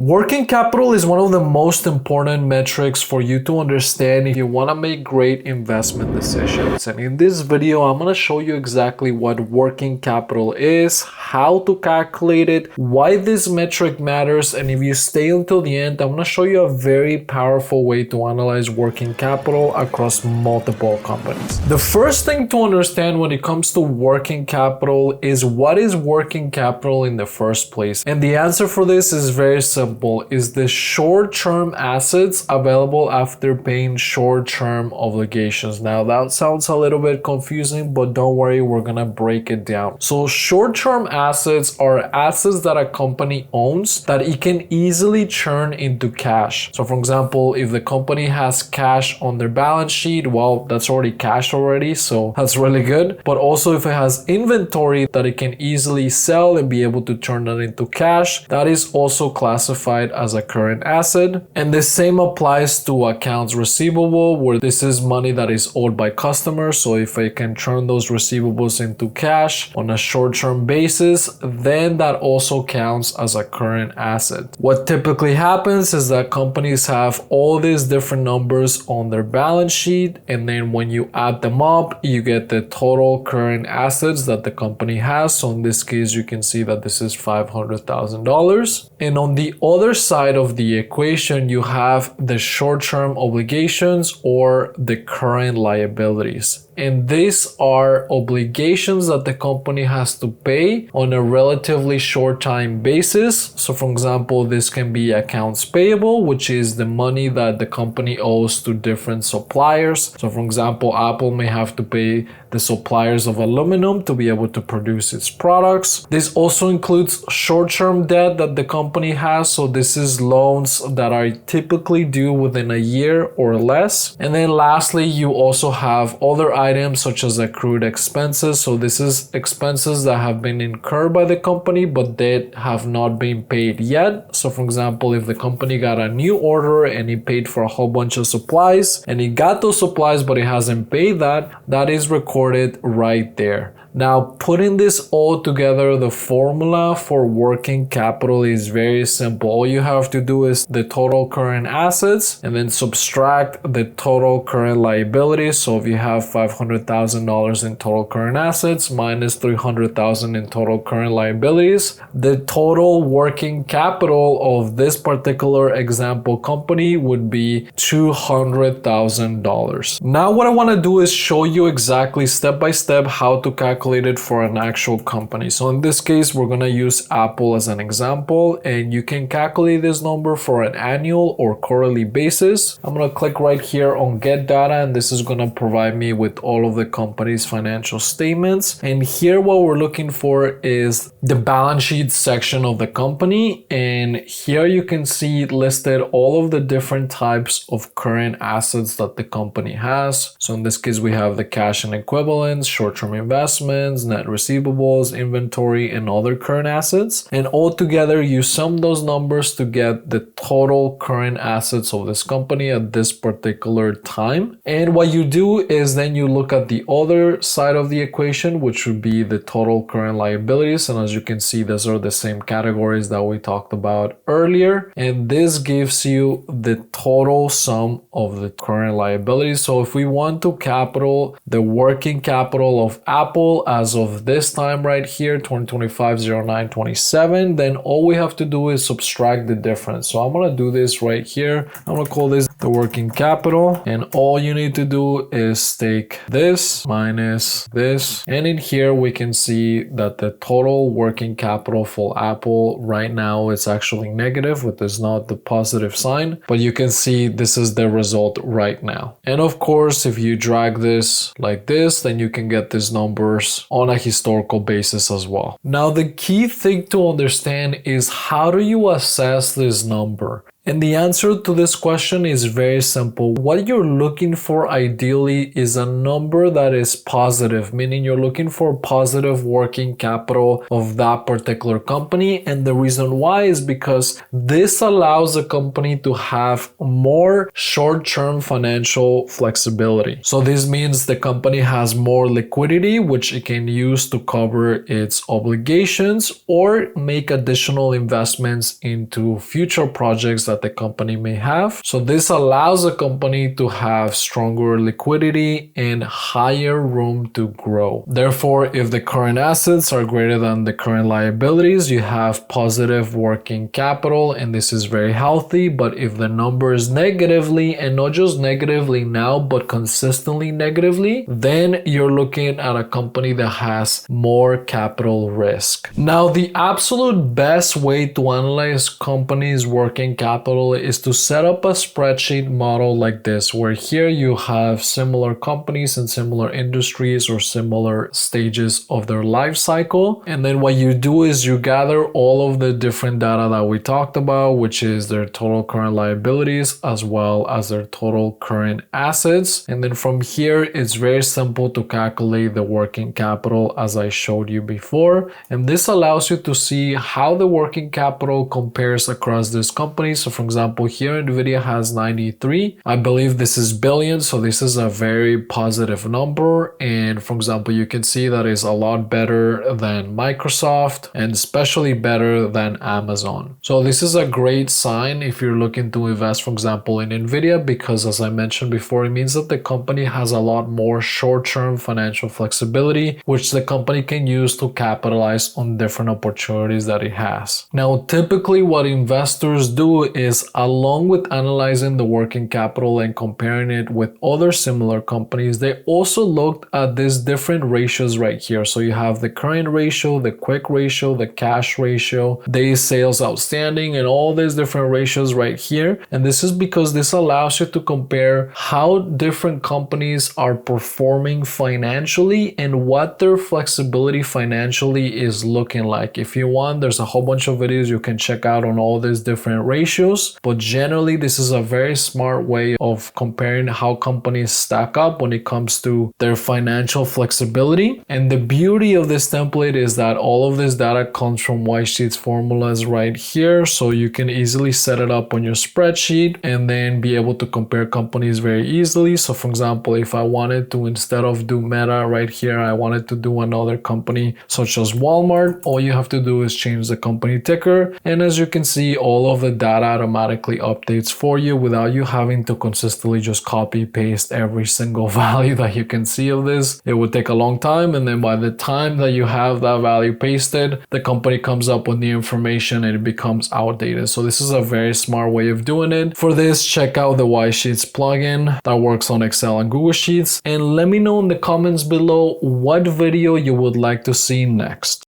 Working capital is one of the most important metrics for you to understand if you want to make great investment decisions. And in this video, I'm going to show you exactly what working capital is, how to calculate it, why this metric matters, and if you stay until the end, I'm going to show you a very powerful way to analyze working capital across multiple companies. The first thing to understand when it comes to working capital is what is working capital in the first place? And the answer for this is very simple. Is the short-term assets available after paying short-term obligations. Now that sounds a little bit confusing, but don't worry, we're gonna break it down. So short-term assets are assets that a company owns that it can easily turn into cash. So for example, if the company has cash on their balance sheet, well, that's already cash already, so that's really good. But also if it has inventory that it can easily sell and be able to turn that into cash, that is also classified as a current asset. And the same applies to accounts receivable, where this is money that is owed by customers. So if I can turn those receivables into cash on a short-term basis, then that also counts as a current asset. What typically happens is that companies have all these different numbers on their balance sheet, and then when you add them up, you get the total current assets that the company has. So in this case, you can see that this is $500,000. And on the other side of the equation, you have the short-term obligations or the current liabilities. And these are obligations that the company has to pay on a relatively short time basis. So for example, this can be accounts payable, which is the money that the company owes to different suppliers. So for example, Apple may have to pay the suppliers of aluminum to be able to produce its products. This also includes short-term debt that the company has. So this is loans that are typically due within a year or less. And then lastly, you also have other items such as accrued expenses. So this is expenses that have been incurred by the company but they have not been paid yet. So for example, if the company got a new order and it paid for a whole bunch of supplies and it got those supplies but it hasn't paid that is recorded right there. Now, putting this all together, the formula for working capital is very simple. All you have to do is the total current assets and then subtract the total current liabilities. So if you have $500,000 in total current assets minus $300,000 in total current liabilities, the total working capital of this particular example company would be $200,000. Now, what I want to do is show you exactly step by step how to calculate it for an actual company. So in this case, we're going to use Apple as an example, and you can calculate this number for an annual or quarterly basis. I'm going to click right here on Get Data, and this is going to provide me with all of the company's financial statements. And here what we're looking for is the balance sheet section of the company. And here you can see listed all of the different types of current assets that the company has. So in this case, we have the cash and equivalents, short-term investments, net receivables, inventory, and other current assets. And all together, you sum those numbers to get the total current assets of this company at this particular time. And what you do is then you look at the other side of the equation, which would be the total current liabilities. And as you can see, those are the same categories that we talked about earlier. And this gives you the total sum of the current liabilities. So if we want to capital the working capital of Apple as of this time right here, 2025-09-27, then all we have to do is subtract the difference. So I'm going to do this right here. I'm going to call this the working capital, and all you need to do is take this minus this, and in here we can see that the total working capital for Apple right now is actually negative, which is not the positive sign, but you can see this is the result right now. And of course, if you drag this like this, then you can get these numbers on a historical basis as well. Now, the key thing to understand is how do you assess this number? And the answer to this question is very simple. What you're looking for ideally is a number that is positive, meaning you're looking for positive working capital of that particular company. And the reason why is because this allows a company to have more short-term financial flexibility. So this means the company has more liquidity, which it can use to cover its obligations or make additional investments into future projects that the company may have. So this allows a company to have stronger liquidity and higher room to grow. Therefore, if the current assets are greater than the current liabilities, you have positive working capital, and this is very healthy. But if the number is negatively, and not just negatively now, but consistently negatively, then you're looking at a company that has more capital risk. Now, the absolute best way to analyze companies' working capital is to set up a spreadsheet model like this, where here you have similar companies in similar industries or similar stages of their life cycle. And then what you do is you gather all of the different data that we talked about, which is their total current liabilities as well as their total current assets. And then from here, it's very simple to calculate the working capital as I showed you before. And this allows you to see how the working capital compares across this company. So for example, here NVIDIA has 93. I believe this is billion, so this is a very positive number. And for example, you can see that is a lot better than Microsoft and especially better than Amazon. So this is a great sign if you're looking to invest, for example, in NVIDIA, because as I mentioned before, it means that the company has a lot more short-term financial flexibility, which the company can use to capitalize on different opportunities that it has. Now, typically what investors do is, along with analyzing the working capital and comparing it with other similar companies, they also looked at these different ratios right here. So you have the current ratio, the quick ratio, the cash ratio, days sales outstanding, and all these different ratios right here. And this is because this allows you to compare how different companies are performing financially and what their flexibility financially is looking like. If you want, there's a whole bunch of videos you can check out on all these different ratios, but generally this is a very smart way of comparing how companies stack up when it comes to their financial flexibility. And the beauty of this template is that all of this data comes from Wisesheets formulas right here, so you can easily set it up on your spreadsheet and then be able to compare companies very easily. So for example, if I wanted to, instead of do Meta right here, I wanted to do another company such as Walmart, all you have to do is change the company ticker, and as you can see, all of the data automatically updates for you without you having to consistently just copy paste every single value that you can see of this. It would take a long time, and then by the time that you have that value pasted, the company comes up with new information and it becomes outdated. So this is a very smart way of doing it. For this, check out the Wisesheets plugin that works on Excel and Google Sheets, and let me know in the comments below what video you would like to see next.